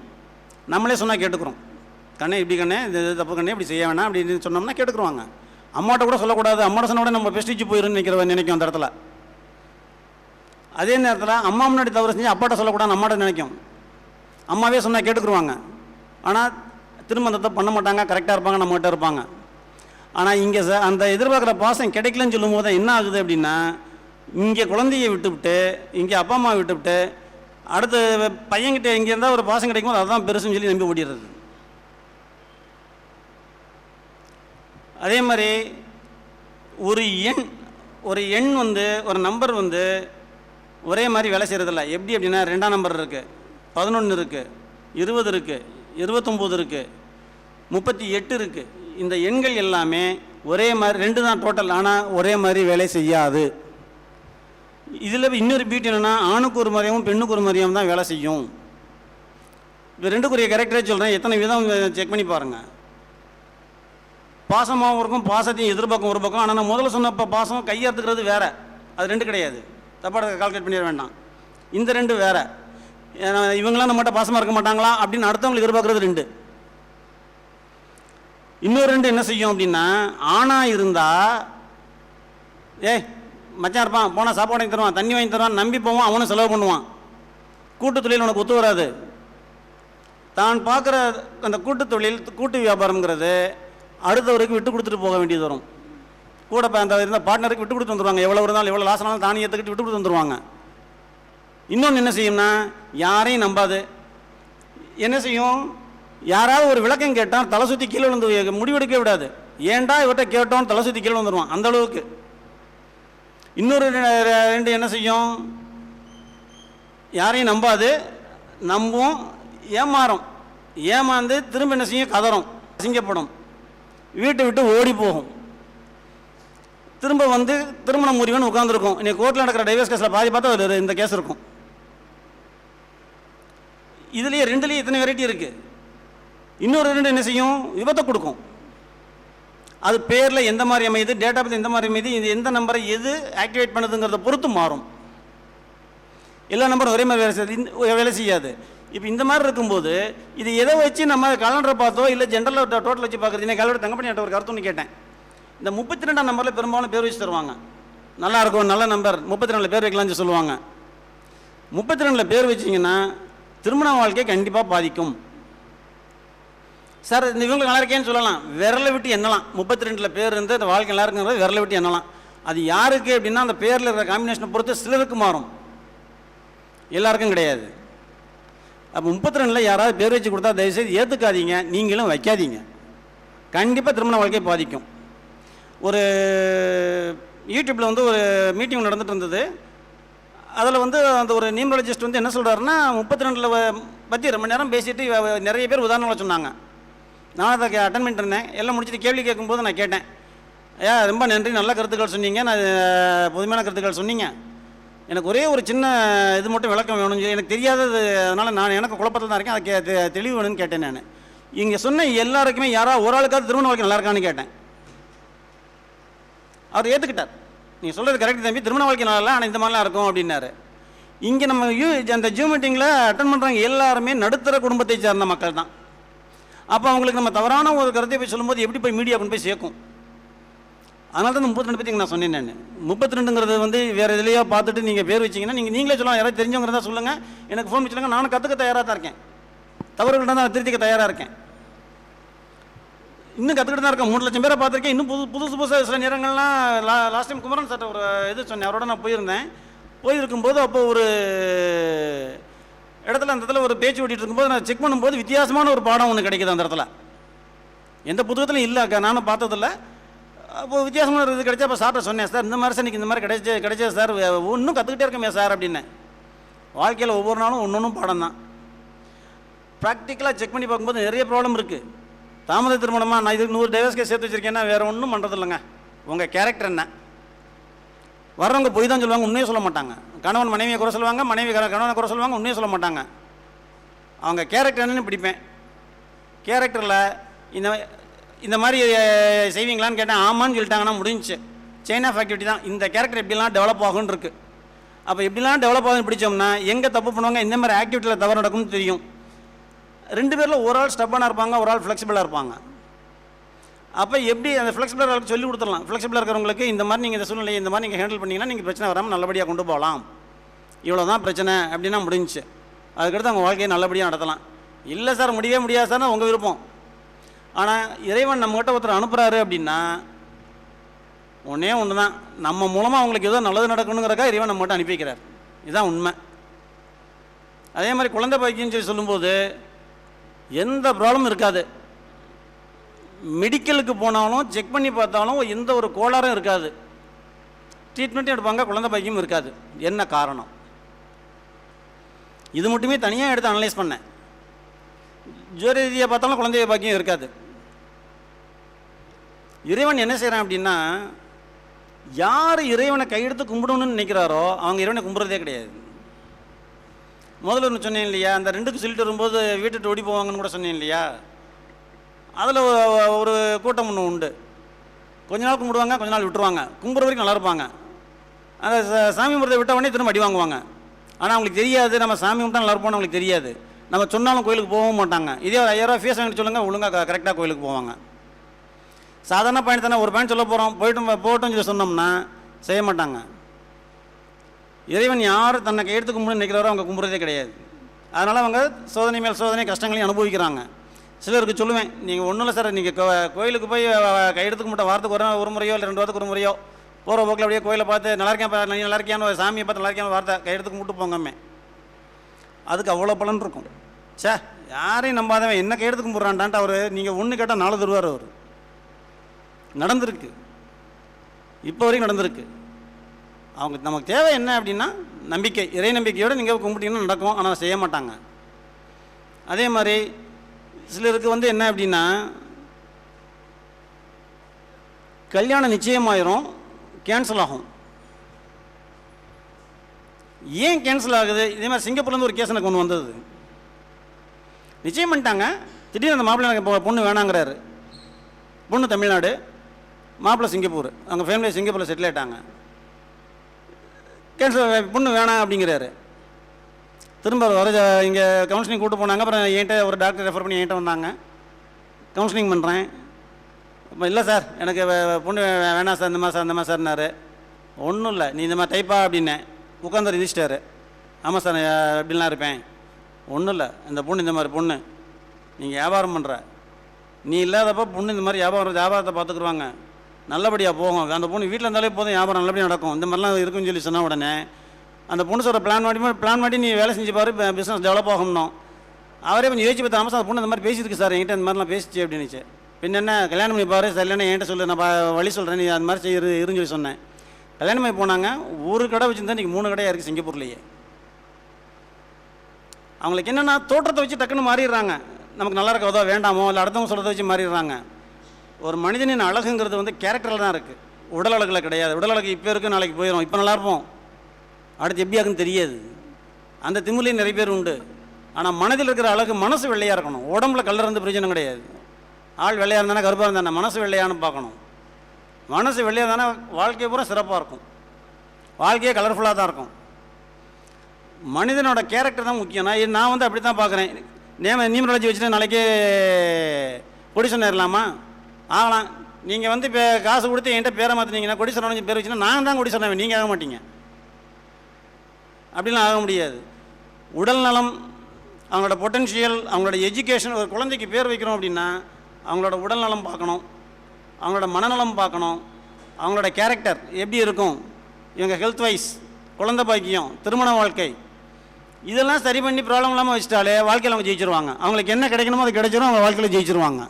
நம்மளே சொன்னால் கேட்டுக்கிறோம். கண்ணே இப்படி கண்ணே இது தப்பு கண்ணே இப்படி செய்ய வேணாம் அப்படின்னு சொன்னோம்னா கேட்டுக்குருவாங்க. அம்மாட்ட கூட சொல்லக்கூடாது, அம்மாட்ட சொன்ன கூட நம்ம பெஸ்டிச்சு போயிடும்னு நினைக்கும் அந்த இடத்துல. அதே நேரத்தில் அம்மா முன்னாடி தவறு செஞ்சு அப்பாட்ட சொல்லக்கூடாதுன்னு அம்மாட்ட நினைக்கும். அம்மாவே சொன்னால் கேட்டுக்குருவாங்க. ஆனால் திரும்ப அந்த தப்பு பண்ண மாட்டாங்க, கரெக்டாக இருப்பாங்க, நம்மகிட்ட இருப்பாங்க. ஆனால் இங்கே அந்த எதிர்பார்க்குற பாசம் கிடைக்கலன்னு சொல்லும் போது என்ன ஆகுது அப்படின்னா, இங்கே குழந்தையை விட்டுவிட்டு இங்கே அப்பா அம்மா விட்டுவிட்டு அடுத்த பையன்கிட்ட இங்கே இருந்தால் ஒரு பாசம் கிடைக்கும் போது அதுதான் பெருசுன்னு சொல்லி நம்பி ஓடிடுறது. அதே மாதிரி ஒரு எண் வந்து ஒரு நம்பர் வந்து ஒரே மாதிரி வேலை செய்கிறதில்ல. எப்படி அப்படின்னா 2ஆம் நம்பர் இருக்குது, 11 இருக்குது, 20 இருக்குது, 29 இருக்குது, 38 இருக்குது. இந்த எண்கள் எல்லாமே ஒரே மாதிரி 2 தான் டோட்டல். ஆனால் ஒரே மாதிரி வேலை செய்யாது. இதில் இன்னொரு பியூட்டி என்னென்னா, ஆணுக்கு ஒரு மாதிரியாகவும் பெண்ணுக்கு ஒரு மாதிரியாகவும் தான் வேலை செய்யும். இப்போ 2க்குரிய கேரக்டரே சொல்கிறேன், எத்தனை விதம் செக் பண்ணி பாருங்கள். பாசமாகவும் இருக்கும், பாசத்தையும் எதிர்பார்க்கும் ஒரு பக்கம். ஆனால் நான் முதல்ல சொன்ன பாசம் கையெடுத்துக்கிறது வேறு, அது 2 கிடையாது. தப்பாக கால்குலேட் பண்ணிட வேண்டாம். இந்த 2 வேறு. இவங்களாம் நம்மகிட்ட பாசமாக இருக்க மாட்டாங்களா அப்படின்னு அடுத்தவங்களுக்கு எதிர்பார்க்குறது 2. இன்னொரு 2 என்ன செய்யும் அப்படின்னா, ஆணாக இருந்தால் மச்சான் இருப்பான், போனால் சாப்பாடு வாங்கி தருவான், தண்ணி வாங்கி தருவான், நம்பி போவான், அவனும் செலவு பண்ணுவான். கூட்டு தொழில் உனக்கு ஒத்து வராது. தான் பார்க்குற அந்த கூட்டு தொழில் கூட்டு வியாபாரங்கிறது அடுத்தவருக்கு விட்டு கொடுத்துட்டு போக வேண்டியது வரும். கூட அந்த இருந்த பார்ட்னருக்கு விட்டு கொடுத்து வந்துடுவாங்க. எவ்வளோ இருந்தாலும் எவ்வளோ லாஸ் ஆனாலும் தானி ஏற்றுக்கிட்டு விட்டு கொடுத்து வந்துடுவாங்க. இன்னொன்று என்ன செய்யும்னா, யாரையும் நம்பாது. என்ன செய்யும், யாராவது ஒரு விளக்கம் கேட்டால் தலை சுற்றி கீழே விழுந்து முடிவெடுக்க விடாது. ஏன்டா இவர்கிட்ட கேட்டோன்னு தலை சுற்றி கீழே வந்துடுவான் அந்த அளவுக்கு. இன்னொரு 2 என்ன செய்யும், யாரையும் நம்பாது, நம்பும், ஏமாறும். ஏமாந்து திரும்ப என்ன செய்யும், கதறும், அசிங்கப்படும், வீட்டை விட்டு ஓடி போகும். திரும்ப வந்து திருமணம் முறிவுன்னு உட்காந்துருக்கும். இன்னைக்கு கோர்ட்டில் நடக்கிற டைவர்ஸ் கேஸில் பாதி பார்த்தா அதில் இந்த கேஸ் இருக்கும். இதுலேயே 2லேயே இத்தனை வெரைட்டி இருக்குது. இன்னொரு 2 என்ன செய்யும், விபத்தை கொடுக்கும். அது பேரில் எந்த மாதிரி அமையுது, டேட்டா பற்றி எந்த மாதிரி அமையுது, இது எந்த நம்பரை எது ஆக்டிவேட் பண்ணுதுங்கிறத பொறுத்து மாறும். எல்லா நம்பரும் ஒரே மாதிரி வேலை செய்யாது. இப்போ இந்த மாதிரி இருக்கும்போது இது எதை வச்சு நம்ம கலண்டரை பார்த்தோ இல்லை ஜென்ரலாக டோட்டல் வச்சு பார்க்குறது. இன்னைக்கு கலவர தங்கப்பணியாட்ட ஒரு கருத்துன்னு கேட்டேன். இந்த 32ஆம் நம்பரில் பெரும்பாலும் பேர் வச்சு தருவாங்க. நல்லாயிருக்கும், நல்ல நம்பர், 32 பேர் வைக்கலாம்னு சொல்லுவாங்க. 32 பேர் வச்சிங்கன்னா திருமண வாழ்க்கை கண்டிப்பாக பாதிக்கும். சார் இந்த இவங்களுக்கு நல்லா இருக்கேன்னு சொல்லலாம், விரலை விட்டு எண்ணலாம். 32 பேர் இருந்து அந்த வாழ்க்கை நல்லா இருக்குங்கிறது விரலை விட்டு எண்ணலாம். அது யாருக்கு அப்படின்னா அந்த பேரில் இருக்கிற காம்பினேஷனை பொறுத்து சிலருக்கு மாறும், எல்லாருக்கும் கிடையாது. அப்போ 32 யாராவது பேர் வச்சு கொடுத்தா தயவுசெய்து ஏற்றுக்காதீங்க, நீங்களும் வைக்காதீங்க. கண்டிப்பாக திருமண வாழ்க்கை பாதிக்கும். ஒரு யூடியூப்பில் வந்து ஒரு மீட்டிங் நடந்துட்டு இருந்தது. அதில் வந்து அந்த ஒரு நியூமராலஜிஸ்ட் வந்து என்ன சொல்கிறாருன்னா, 32 பற்றி ரொம்ப நேரம் பேசிட்டு நிறைய பேர் உதாரணங்களை சொன்னாங்க. நான் அதை அட்டன் பண்ணிட்டு இருந்தேன். எல்லாம் முடிச்சுட்டு கேள்வி கேட்கும்போது நான் கேட்டேன், ரொம்ப நன்றி, நல்ல கருத்துக்கள் சொன்னீங்க, நான் புதுமையான கருத்துக்கள் சொன்னீங்க. எனக்கு ஒரே ஒரு சின்ன இது மட்டும் விளக்கம் வேணும்னு சொல்லி எனக்கு தெரியாதது, அதனால் நான் எனக்கு குழப்பத்தில் தான் இருக்கேன், அதை தெளிவு வேணும்னு கேட்டேன். நான் இங்கே சொன்ன எல்லாருக்குமே யாராவது ஒரு ஆளுக்காவது திருமண வாழ்க்கை நல்லா இருக்கான்னு கேட்டேன். அவர் ஏற்றுக்கிட்டார். நீங்கள் சொல்கிறது கரெக்ட் தம்பி, திருமண வாழ்க்கை நல்லா இல்லை, ஆனால் இந்த மாதிரிலாம் இருக்கும் அப்படின்னாரு. இங்கே நம்ம அந்த ஜூம் மீட்டிங்கில் அட்டன் பண்ணுறாங்க எல்லாருமே நடுத்தர குடும்பத்தை சேர்ந்த மக்கள் தான். அப்போ அவங்களுக்கு நம்ம தவறான ஒரு கருத்தை போய் சொல்லும்போது எப்படி போய் மீடியா கொண்டு போய் சேர்க்கும்? அதனால தான் 32 பற்றி நான் சொன்னேன். நான் 32ங்கிறது வந்து வேறு எதுலையோ பார்த்துட்டு நீங்கள் பேர் வச்சிங்கன்னா நீங்களே சொல்லலாம். யாராவது தெரிஞ்சவங்க தான் சொல்லுங்கள், எனக்கு ஃபோன் வச்சுருங்க, நானும் கற்றுக்க தயாராக தான் இருக்கேன், தவறுகள் தான் திருத்திக்க தயாராக இருக்கேன். இன்னும் கற்றுக்கிட்டு தான் இருக்கேன். 3 லட்சம் பேரை பார்த்துருக்கேன். இன்னும் புதுசாக சில நேரங்கள்லாம் லாஸ்ட் டைம் குமரன் சார்ட்ட ஒரு இது சொன்னேன், அவரோட நான் போயிருக்கும்போது அப்போ ஒரு இடத்துல அந்த இடத்துல ஒரு பேச்சு ஓட்டிகிட்டு இருக்கும்போது நான் செக் பண்ணும்போது வித்தியாசமான ஒரு பாடம் ஒன்று கிடைக்கிது அந்த இடத்துல. எந்த புத்தகத்திலும் இல்லை, நானும் பார்த்ததில்ல. அப்போது வித்தியாசமான ஒரு இது கிடைச்சா அப்போ சார்ட்ட சொன்னேன், சார் இந்த மாதிரி சார் இன்றைக்கி இந்த மாதிரி கிடைச்சது சார், இன்னும் கற்றுக்கிட்டே இருக்கமே சார் அப்படின்னேன். வாழ்க்கையில் ஒவ்வொரு நாளும் ஒன்று பாடம் தான். ப்ராக்டிக்கலாக செக் பண்ணி பார்க்கும்போது நிறைய ப்ராப்ளம் இருக்குது. தாமத திருமணமாக நான் இதுக்கு 100 டைவர்ஸ் கேஸ் சேர்த்து வச்சுருக்கேன்னா வேறு ஒன்றும் பண்ணுறது இல்லைங்க. உங்கள் கேரக்டர் என்ன? வர்றவங்க போய் தான் சொல்லுவாங்க, உண்மையே சொல்ல மாட்டாங்க. கணவன் மனைவியை குறை சொல்லுவாங்க, மனைவி கணவனை குறை சொல்லுவாங்க, உண்மையே சொல்ல மாட்டாங்க. அவங்க கேரக்டர் என்னன்னு பிடிப்பேன். கேரக்டரில் இந்த மாதிரி செய்வீங்களான்னு கேட்டேன், ஆமான்னு சொல்லிட்டாங்கன்னா முடிஞ்சிச்சு. செயின் ஆஃப் ஆக்டிவிட்டி தான். இந்த கேரக்டர் எப்படிலாம் டெவலப் ஆகும்னு இருக்குது. அப்போ எப்படிலாம் டெவலப் ஆகுன்னு பிடிச்சோம்னா எங்கே தப்பு பண்ணுவாங்க, இந்த மாதிரி ஆக்டிவிட்டியில் தவறு நடக்கும்னு தெரியும். 2 பேரில் ஒரு ஆள் ஸ்டப்பானாக இருப்பாங்க, ஒரு ஆள் ஃப்ளெக்சிபிளாக இருப்பாங்க. அப்போ எப்படி அந்த ஃப்ளெக்சிபிளாக சொல்லி கொடுத்துடலாம். ஃப்ளெக்சிபிளாக இருக்கிறவங்களுக்கு இந்த மாதிரி நீங்கள் இந்த சூழ்நிலையை இந்த மாதிரி நீங்கள் ஹேண்டில் பண்ணிங்கன்னா நீங்கள் பிரச்சனை வராமல் நல்லபடியாக கொண்டு போகலாம், இவ்வளோ தான் பிரச்சனை அப்படின்னா முடிஞ்சிச்சு. அதுக்கடுத்து அவங்க வாழ்க்கையை நல்லபடியாக நடத்தலாம். இல்லை சார் முடியவே முடியாது சார்னா உங்கள் விருப்பம். ஆனால் இறைவன் நம்மகிட்ட ஒருத்தர் அனுப்புகிறாரு அப்படின்னா ஒன்றே ஒன்று தான், நம்ம மூலமாக அவங்களுக்கு ஏதோ நல்லது நடக்கணுங்கிறக்கா இறைவன் நம்மகிட்ட அனுப்பி வைக்கிறார். இதுதான் உண்மை. அதே மாதிரி குழந்தை பாக்கியம்னு சொல்லி சொல்லும்போது எந்த ப்ராப்ளமும் இருக்காது. மெடிக்கலுக்கு போனாலும் செக் பண்ணி பார்த்தாலும் எந்த ஒரு கோளாறும் இருக்காது. ட்ரீட்மெண்ட்டும் எடுப்பாங்க, குழந்தை பாக்கியம் இருக்காது. என்ன காரணம்? இது மட்டுமே தனியாக எடுத்து அனலைஸ் பண்ணேன். ஜோர ரீதியாக பார்த்தாலும் குழந்தை பாக்கியம் இருக்காது. இறைவன் என்ன செய்கிறான் அப்படின்னா, யார் இறைவனை கையெடுத்து கும்பிடணும்னு நினைக்கிறாரோ அவங்க இறைவனை கும்பிட்றதே கிடையாது. முதல்ல ஒன்று சொன்னேன் இல்லையா, அந்த 2க்கு சொல்லிட்டு வரும்போது வீட்டுட்டு ஓடி போவாங்கன்னு கூட சொன்னேன் இல்லையா. அதில் ஒரு கூட்டம் ஒன்று உண்டு. கொஞ்ச நாள் கும்பிடுவாங்க, கொஞ்ச நாள் விட்டுருவாங்க. கும்பிட்ற வரைக்கும் நல்லா இருப்பாங்க. அந்த சாமி கும்பிட்றதை விட்ட உடனே திரும்ப அடி வாங்குவாங்க. ஆனால் அவங்களுக்கு தெரியாது நம்ம சாமி கும்பிட்டா நல்லா இருப்போம்னு அவங்களுக்கு தெரியாது. நம்ம சொன்னாலும் கோயிலுக்கு போகவும் மாட்டாங்க. இதே ஒரு 5000 ரூபா ஃபீஸ் வாங்கிட்டு சொல்லுங்கள், ஒழுங்காக கரெக்டாக கோயிலுக்கு போவாங்க. சாதாரண பாயிண்ட் தானே, ஒரு பாயிண்ட் சொல்ல போகிறோம், போட்டோம் சொல்லி சொன்னோம்னா செய்ய மாட்டாங்க. இறைவன் யார் தன்னை கையெடுத்து கும்பிடுன்னு நினைக்கிறாரோ அவங்க கும்பிட்றதே கிடையாது. அதனால் அவங்க சோதனை மேல் சோதனை கஷ்டங்களையும் அனுபவிக்கிறாங்க. சிலருக்கு சொல்லுவேன், நீங்கள் ஒன்றும் இல்லை சார், நீங்கள் கோயிலுக்கு போய் கையெடுத்துக்க மாட்டோம், வாரத்துக்கு ஒரு முறையோ இல்லை 2 வாரத்துக்கு ஒரு முறையோ போகிற போக்கில் அப்படியே கோயிலை பார்த்து நல்லா இருக்கேன், நீ நல்லா இருக்கியான்னு சாமியை பார்த்து நல்லா இருக்கியான்னு வார்த்தை கையெடுத்துக்கு மட்டும் போங்கம்மே. அதுக்கு அவ்வளோ பலன் இருக்கும். சே யாரையும் நம்பாதவன் என்ன கையெடுத்து கும்பிட்றான்டான்ட்டு அவர் நீங்கள் ஒன்று கேட்டால் 4 தருவார். அவர் நடந்திருக்கு, இப்போ வரைக்கும் நடந்திருக்கு. அவங்க நமக்கு தேவை என்ன அப்படின்னா நம்பிக்கை, இறை நம்பிக்கையோடு நீங்கள் கும்பிட்டீங்கன்னா நடக்கும். ஆனால் செய்ய மாட்டாங்க. அதே மாதிரி சிலருக்கு வந்து என்ன அப்படின்னா, கல்யாணம் நிச்சயமாயிரும், கேன்சல் ஆகும். ஏன் கேன்சல் ஆகுது? இதே மாதிரி சிங்கப்பூர்லேருந்து ஒரு கேஸ் எனக்கு ஒன்று வந்தது. நிச்சயம் பண்ணிட்டாங்க, திடீர்னு அந்த மாப்பிள்ளை எனக்கு பொண்ணு வேணாங்கிறாரு. பொண்ணு தமிழ்நாடு, மாப்பிள்ளை சிங்கப்பூர், அவங்க ஃபேமிலி சிங்கப்பூரில் செட்டில் ஆகிட்டாங்க. கேன்சல், பொண்ணு வேணாம் அப்படிங்கிறாரு. திரும்ப வர இங்கே கவுன்சிலிங் கூப்பிட்டு போனாங்க. அப்புறம் என்கிட்ட ஒரு டாக்டர் ரெஃபர் பண்ணி என்கிட்ட வந்தாங்க. கவுன்சிலிங் பண்ணுறேன். இப்போ இல்லை சார் எனக்கு பொண்ணு வேணாம் சார், இந்த மாதிரி சார், இந்த மாதிரி சார்னாரு. ஒன்றும் இல்லை, நீ இந்த மாதிரி டைப்பா அப்படின்னேன். உட்காந்து ரிஜிஸ்டரு. ஆமாம் சார் அப்படின்லாம் இருப்பேன். ஒன்றும் இல்லை, இந்த பொண்ணு இந்த மாதிரி பொண்ணு, நீங்கள் வியாபாரம் பண்ணுற, நீ இல்லாதப்போ பொண்ணு இந்த மாதிரி வியாபாரத்தை பார்த்துக்குருவாங்க, நல்லபடியாக போகும். அந்த பொண்ணு வீட்டில் இருந்தாலே போதும், வியாபாரம் நல்லபடியாக நடக்கும், இந்த மாதிரிலாம் இருக்குன்னு சொல்லி சொன்ன உடனே அந்த பொண்ணு சொல்கிற பிளான் பண்ணி நீ வேலை செஞ்சு பாரு, பிஸ்னஸ் டெவலப் ஆகணும். அவரே கொஞ்சம் யோசிச்சு பார்த்து, ஆமாம் சார் அந்த பொண்ணு இந்த மாதிரி பேசியிருக்கு சார், என்கிட்ட இந்த மாதிரிலாம் பேசிச்சு அப்படின்னுச்சு. பின்ன என்ன, கல்யாணம் பண்ணி பாரு சார், இல்லைன்னா என்கிட்ட சொல்லு, நான் வழி சொல்கிறேன், நீ அந்த மாதிரி இருன்னு சொல்லி சொன்னேன். கல்யாணம் பண்ணி போனாங்க. ஒரு கடை வச்சுருந்தா இன்றைக்கி 3 கடையாக இருக்குது சிங்கப்பூர்லேயே. அவங்களுக்கு என்னென்னா தோற்றத்தை வச்சு டக்குன்னு மாறிடுறாங்க. நமக்கு நல்லா இருக்கதோ வேண்டாமோ இல்லை அடுத்தவங்க சொல்கிறத வச்சு மாறிடுறாங்க. ஒரு மனிதனின் அழகுங்கிறது வந்து கேரக்டரில் தான் இருக்குது, உடல் அழகில் கிடையாது. உடல் அழகு இப்போ இருக்குது, நாளைக்கு போயிடும். இப்போ நல்லா இருப்போம், அடுத்து எப்படி ஆகுன்னு தெரியாது. அந்த திமிர்லேயும் நிறைய பேர் உண்டு. ஆனால் மனதில் இருக்கிற அழகு மனசு வெள்ளையாக இருக்கணும். உடம்புல கலர் இருந்து பிரயோஜனம் கிடையாது. ஆள் வெள்ளையாக இருந்தானே கருப்பாக இருந்தானே மனசு வெள்ளையானு பார்க்கணும். மனசு வெள்ளையாக இருந்தானே வாழ்க்கை பூரா சிறப்பாக இருக்கும், வாழ்க்கையே கலர்ஃபுல்லாக தான் இருக்கும். மனிதனோட கேரக்டர் தான் முக்கியம். நான் வந்து அப்படி தான் பார்க்குறேன். நியூமராலஜி வச்சுட்டு நாளைக்கு கொடிசன் ஏறலாமா? ஆகலாம். நீங்கள் வந்து இப்போ காசு கொடுத்து என்கிட்ட பேரை மாற்றினீங்கன்னா கொடிசன் பேர் வச்சுன்னா நான் தான் கொடிசன், நீங்கள் ஆக மாட்டீங்க. அப்படிலாம் ஆக முடியாது. உடல் நலம், அவங்களோட பொட்டன்ஷியல், அவங்களோட எஜுகேஷன். ஒரு குழந்தைக்கு பேர் வைக்கிறோம் அப்படின்னா அவங்களோட உடல் நலம் பார்க்கணும், அவங்களோட மனநலம் பார்க்கணும், அவங்களோட கேரக்டர் எப்படி இருக்கும், இவங்க ஹெல்த் வைஸ், குழந்தை பாக்கியம், திருமண வாழ்க்கை, இதெல்லாம் சரி பண்ணி ப்ராப்ளம் இல்லாமல் வச்சுட்டாலே வாழ்க்கையில் அவங்க ஜெயிச்சிருவாங்க. அவங்களுக்கு என்ன கிடைக்கணுமோ அது கிடைச்சிரும், அவங்க வாழ்க்கையில் ஜெயிச்சிருவாங்க.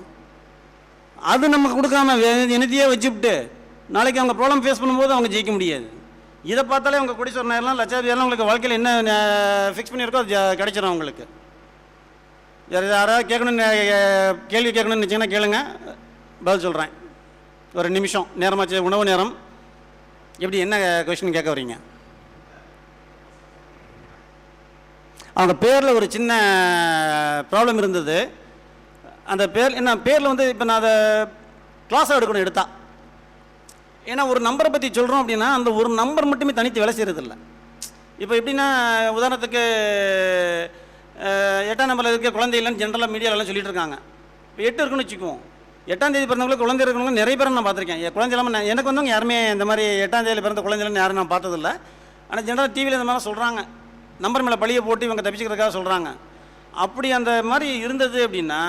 அது நம்ம கொடுக்காம என்னத்தையே வச்சுவிட்டு நாளைக்கு அவங்க ப்ராப்ளம் ஃபேஸ் பண்ணும்போது அவங்க ஜெயிக்க முடியாது. இதை பார்த்தாலே அவங்க கொடிசோர் நேரம்லாம் லட்சாதிபதியெல்லாம் உங்களுக்கு வாழ்க்கையில் என்ன ஃபிக்ஸ் பண்ணியிருக்கோ அது கிடைச்சிடும் அவங்களுக்கு. வேறு யாராவது கேட்கணுன்னு கேள்வி கேட்கணும்னு நினச்சிங்கன்னா கேளுங்க, பதில் சொல்கிறேன். ஒரு நிமிஷம் நேரமாச்சு, உணவு நேரம். எப்படி என்ன கொஸ்டின் கேட்க வரீங்க? அவங்க பேரில் ஒரு சின்ன ப்ராப்ளம் இருந்தது. அந்த பேர் என்ன பேரில் வந்து இப்போ நான் அதை கிளாஸாக எடுக்கணும் எடுத்தா. ஏன்னா ஒரு நம்பரை பற்றி சொல்கிறோம் அப்படின்னா அந்த ஒரு நம்பர் மட்டுமே தனித்து வேலை செய்கிறதில்ல. இப்போ எப்படின்னா உதாரணத்துக்கு 8ஆம் நம்பரில் இருக்க குழந்தை இல்லைன்னு ஜென்ரலாக மீடியாலெலாம் சொல்லிட்டு இருக்காங்க. இப்போ 8 இருக்குன்னு வச்சுக்குவோம். 8ஆம் தேதி பிறந்தவங்களுக்கு குழந்தை இருக்கிறவங்க நிறைய பேரை நான் பார்த்துருக்கேன். குழந்தை இல்லாமல் எனக்கு வந்தவங்க யாருமே இந்த மாதிரி 8ஆம் தேதியில் பிறந்த குழந்தைலன்னு யாரும் நான் பார்த்ததில்ல. ஆனால் ஜென்ரலாக டிவியில் இந்த மாதிரி சொல்கிறாங்க, நம்பர் மேலே பழியை போட்டு இவங்க தப்பிச்சுக்கிறதுக்காக சொல்கிறாங்க. அப்படி அந்த மாதிரி இருந்தது அப்படின்னா,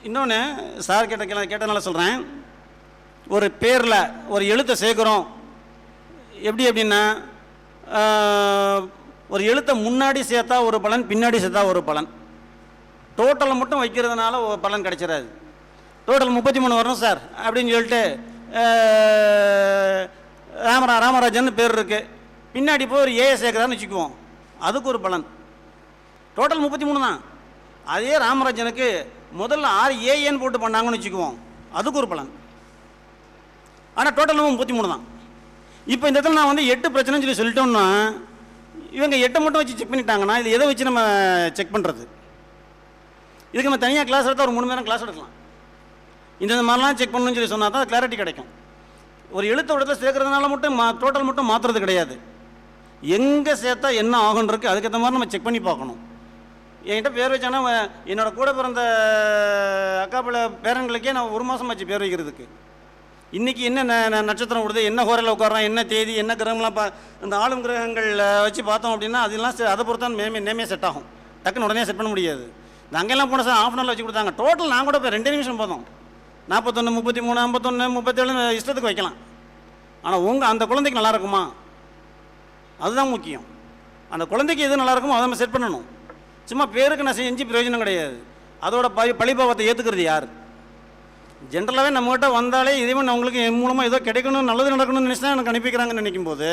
இன்னொன்று சார் கேட்டனால சொல்கிறேன். ஒரு பேரில் ஒரு எழுத்தை சேர்க்குறோம். எப்படி அப்படின்னா ஒரு எழுத்தை முன்னாடி சேர்த்தா ஒரு பலன், பின்னாடி சேர்த்தா ஒரு பலன். டோட்டலை மட்டும் வைக்கிறதுனால ஒரு பலன் கிடைச்சிடாது. டோட்டல் 33 வரணும் சார் அப்படின்னு சொல்லிட்டு ராமராஜன் பேர் இருக்குது, பின்னாடி போய் ஒரு ஏஐ சேர்க்குறான்னு வச்சுக்குவோம், அதுக்கு ஒரு பலன். டோட்டல் 33 தான். அதே ராமராஜனுக்கு முதல்ல 6 ஏஏன்னு போட்டு பண்ணாங்கன்னு வச்சுக்குவோம், அதுக்கு ஒரு பலன். ஆனால் டோட்டல் 33 தான். இப்போ இந்த இடத்துல நான் வந்து 8 பிரச்சனைன்னு சொல்லிட்டோம்னா இவங்க 8 மட்டும் வச்சு செக் பண்ணிட்டாங்கன்னா இது எதை வச்சு நம்ம செக் பண்ணுறது? இதுக்கு நம்ம தனியாக கிளாஸ் எடுத்தால் ஒரு 3 மணி நேரம் கிளாஸ் எடுக்கலாம். இந்த மாதிரிலாம் செக் பண்ணணும்னு சொன்னால் தான் கிளாரிட்டி கிடைக்கும். ஒரு எழுத்த இடத்துல சேர்க்கறதுனால மட்டும் டோட்டல் மட்டும் மாற்றுறது கிடையாது. எங்கே சேர்த்தா என்ன ஆகுன்றிருக்கு, அதுக்கேற்ற மாதிரி நம்ம செக் பண்ணி பார்க்கணும். என்கிட்ட பேர் வச்சானா என்னோட கூட பிறந்த அக்கா பிள்ளை பேரன்களுக்கே நான் 1 மாதம் ஆச்சு பேர் வைக்கிறதுக்கு. இன்றைக்கி என்ன நட்சத்திரம் விடுது, என்ன ஹோரையில் உட்காரோம், என்ன தேதி, என்ன கிரகம்லாம் இந்த ஆளும் கிரகங்கள் வச்சு பார்த்தோம் அப்படின்னா அதெல்லாம் அதை பொறுத்தான் நேமே செட் ஆகும். டக்குன்னு உடனே செட் பண்ண முடியாது. இந்த அங்கெல்லாம் போன சார் ½ வச்சு கொடுத்தாங்க. டோட்டல் நான் கூட இப்போ 2 நிமிஷம் போதும். 41, 33, 51, 37 இஷ்டத்துக்கு வைக்கலாம். ஆனால் அந்த குழந்தைக்கு நல்லா இருக்குமா, அதுதான் முக்கியம். அந்த குழந்தைக்கு எது நல்லா இருக்குமோ அதை நம்ம செட் பண்ணணும். சும்மா பேருக்கு நான் செஞ்சு பிரயோஜனம் கிடையாது. அதோட பழிபாவத்தை ஏற்றுக்கிறது யார்? ஜென்ரலாகவே நம்மகிட்ட வந்தாலே இறைவன் அவங்களுக்கு என் மூலமாக ஏதோ கிடைக்கணும், நல்லது நடக்கணும்னு நினச்சி தான் எனக்கு அனுப்பிக்கிறாங்கன்னு நினைக்கும் போது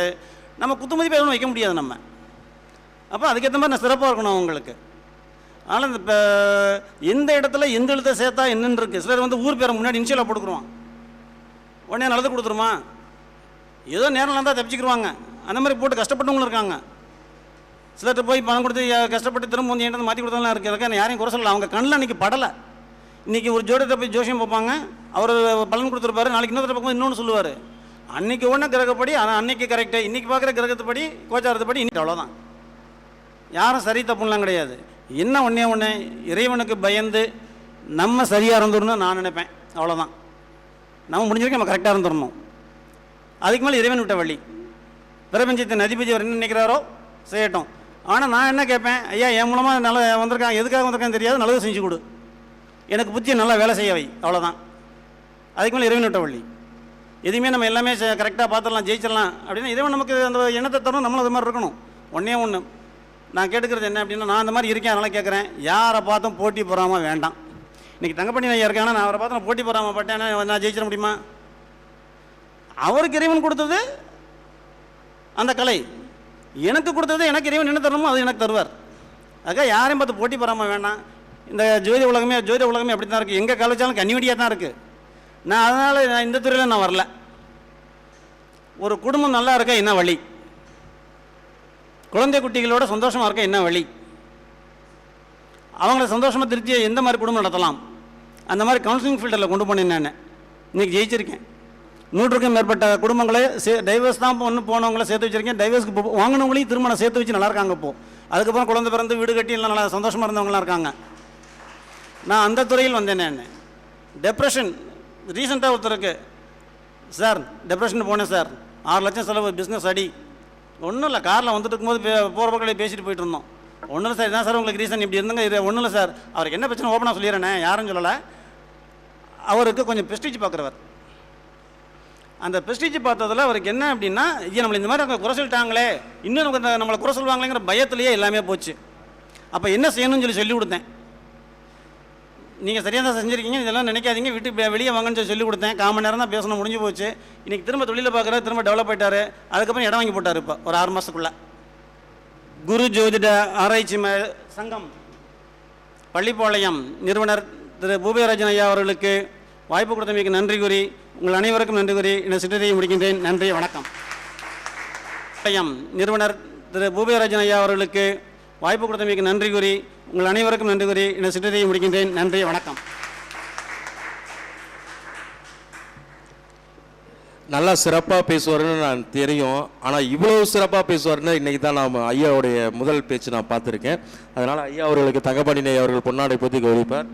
நம்ம குத்துமதிப்பு எதுவும் வைக்க முடியாது நம்ம. அப்போ அதுக்கேற்ற மாதிரி நான் சிறப்பாக இருக்கணும் அவங்களுக்கு. ஆனால் இந்த இப்போ எந்த இடத்துல எந்த எழுத்தை சேர்த்தா என்னென்னு இருக்குது. சிலர் வந்து ஊர் பேரை முன்னாடி இன்ஷியலாக போட்டுக்குருவான், உடனே நல்லது கொடுத்துருமா, ஏதோ நேரம் இருந்தால் தப்பிச்சுக்கிடுவாங்க. அந்த மாதிரி போட்டு கஷ்டப்பட்டவங்களும் இருக்காங்க. சிலர்கிட்ட போய் பணம் கொடுத்து கஷ்டப்பட்டு திரும்ப வந்து என்கிட்ட மாற்றி கொடுத்தாலும் இருக்குது. யாரையும் குறை சொல்லலை, அவங்க கண்ணில் அன்றைக்கி படலை. இன்றைக்கி ஒரு ஜோடியத்தை போய் ஜோசியம் பார்ப்பாங்க, அவர் பலன் கொடுத்துருப்பாரு, நாளைக்கு இன்னொரு பக்கம் இன்னொன்று சொல்லுவார். அன்றைக்கி ஒன்று கிரகப்படி, ஆனால் அன்றைக்கி கரெக்டு, இன்றைக்கி பார்க்குற கிரகத்தைப்படி கோச்சாரத்தைப்படி இன்றைக்கி அவ்வளோதான். யாரும் சரி தப்புலாம் கிடையாது. என்ன ஒன்று இறைவனுக்கு பயந்து நம்ம சரியாக இருந்துடணும்னு நான் நினைப்பேன். அவ்வளோதான். நம்ம முடிஞ்ச வரைக்கும் நம்ம கரெக்டாக இருந்துடணும். அதுக்கு மேலே இறைவன் விட்ட வழி. பிரபஞ்சத்தின் அதிபதி அவர் என்ன நினைக்கிறாரோ செய்யட்டும். ஆனால் நான் என்ன கேட்பேன், ஐயா என் மூலமாக நல்லா வந்திருக்கான், எதுக்காக வந்திருக்கான்னு தெரியாது, நல்லது செஞ்சு கொடு, எனக்கு புத்தியை நல்லா வேலை செய்ய வை, அவ்வளோதான். அதுக்கு மேலே இறைவன் விட்ட வழி. எதுவுமே நம்ம எல்லாமே கரெக்டாக பார்த்துடலாம், ஜெயிச்சிடலாம் அப்படின்னா இறைவன் நமக்கு அந்த எண்ணத்தை தரணும். நம்மளும் அது மாதிரி இருக்கணும். ஒன்று நான் கேட்டுக்கிறது என்ன அப்படின்னா, நான் அந்த மாதிரி இருக்கேன், அதனால் கேட்குறேன், யாரை பார்த்தும் போட்டி போடாமல் வேண்டாம். இன்றைக்கி தங்கப்பண்ணி நான் இருக்காங்கன்னா நான் அவரை பார்த்து நான் போட்டி போடாமல் பட்டேன்னா நான் ஜெயிச்சிட முடியுமா? அவருக்கு இறைவன் கொடுத்தது அந்த கலை, எனக்கு கொடுத்தது எனக்கு இறைவன் என்ன தரணுமோ அது எனக்கு தருவார். அதுக்காக யாரையும் பார்த்து போட்டி போடாமல் வேண்டாம். இந்த ஜோதி உலகமே அப்படி தான் இருக்குது. எங்கே கலைச்சாலும் கன்னிவடியாக தான் இருக்குது. அதனால் நான் இந்த துறையில் நான் வரல. ஒரு குடும்பம் நல்லா இருக்க என்ன வழி, குழந்தை குட்டிகளோட சந்தோஷமாக இருக்க என்ன வழி, அவங்கள சந்தோஷமாக திருப்தியை எந்த மாதிரி குடும்பம் நடத்தலாம், அந்த மாதிரி கவுன்சிலிங் ஃபீல்டில் கொண்டு போனேன். நான் இன்றைக்கி ஜெயிச்சிருக்கேன். 100க்கும் மேற்பட்ட குடும்பங்களே டைவர்ஸ் தான் போனவங்கள சேர்த்து வச்சுருக்கேன். டைவர்ஸ்க்கு வாங்கினவங்களையும் திருமணம் சேர்த்து வச்சு நல்லா இருக்காங்க. இப்போது அதுக்கப்புறம் குழந்தை பிறந்து வீடு கட்டி எல்லாம் நல்லா சந்தோஷமாக இருந்தவங்களாம் இருக்காங்க. நான் அந்த துறையில் வந்தேன். நான் டெப்ரெஷன் ரீசெண்டாக ஒருத்தருக்கு, சார் டெப்ரெஷன் போனேன் சார், 6 லட்சம் செலவு, பிஸ்னஸ் அடி. ஒன்றும் இல்லை, காரில் வந்துட்டு இருக்கும்போது போகிற பக்கம் பேசிட்டு போயிட்டு இருந்தோம். ஒன்றும் இல்லை சார், இதான் சார் உங்களுக்கு ரீசன் இப்படி இருந்துங்க. இது ஒன்றும் இல்லை சார், அவருக்கு என்ன பிரச்சனை ஓப்பனாக சொல்லிடுறேனே, யாரும் சொல்லலை. அவருக்கு கொஞ்சம் பெஸ்டீஜ் பார்க்குறவர். அந்த பெஸ்டீஜ் பார்த்ததில் அவருக்கு என்ன அப்படின்னா, ஐயா நம்மளை இந்த மாதிரி அவங்க குறை சொல்லிட்டாங்களே, இன்னும் நமக்கு நம்மளை குறை சொல்லுவாங்களேங்கிற பயத்துலேயே எல்லாமே போச்சு. அப்போ என்ன செய்யணும்னு சொல்லி கொடுத்தேன். நீங்கள் சரியாக தான் செஞ்சுருக்கீங்க, இதெல்லாம் நினைக்காதீங்க, வீட்டு வெளியே வாங்கன்னு சொல்லி கொடுத்தேன். 1/4 மணி நேரம் தான் பேசணும், முடிஞ்சு போச்சு. இன்றைக்கி திரும்ப தொழிலில் பார்க்குறாரு, திரும்ப டெவலப் ஆகிட்டார். அதுக்கப்புறம் இடம் வாங்கி போட்டார். இப்போ ஒரு 6 மாதத்துக்குள்ளே குரு ஜோதிட ஆராய்ச்சி சங்கம் பள்ளிப்பாளையம் நிறுவனர் திரு பூபேராஜன் ஐயா அவர்களுக்கு வாய்ப்பு கொடுத்தமைக்கு நன்றி கூறி, உங்கள் அனைவருக்கும் நன்றி கூறி இந்த சிற்றறியை முடிக்கின்றேன். நன்றி, வணக்கம். நிறுவனர் திரு பூபேராஜன் ஐயா அவர்களுக்கு வாய்ப்பு கொடுத்தமைக்கு நன்றி கூறி, உங்கள் அனைவருக்கும் நன்றி கூறி இந்த சிற்றறியை முடிக்கின்றேன். நன்றி, வணக்கம். நல்லா சிறப்பாக பேசுவார்னு நான் தெரியும், ஆனால் இவ்வளோ சிறப்பாக பேசுவார்னு இன்றைக்கி தான் நான் ஐயாவுடைய முதல் பேச்சு நான் பார்த்துருக்கேன். அதனால் ஐயா அவர்களுக்கு தங்கப்பாண்டியன் அவர்கள் பொன்னாடை பற்றி கௌரவிப்பார்.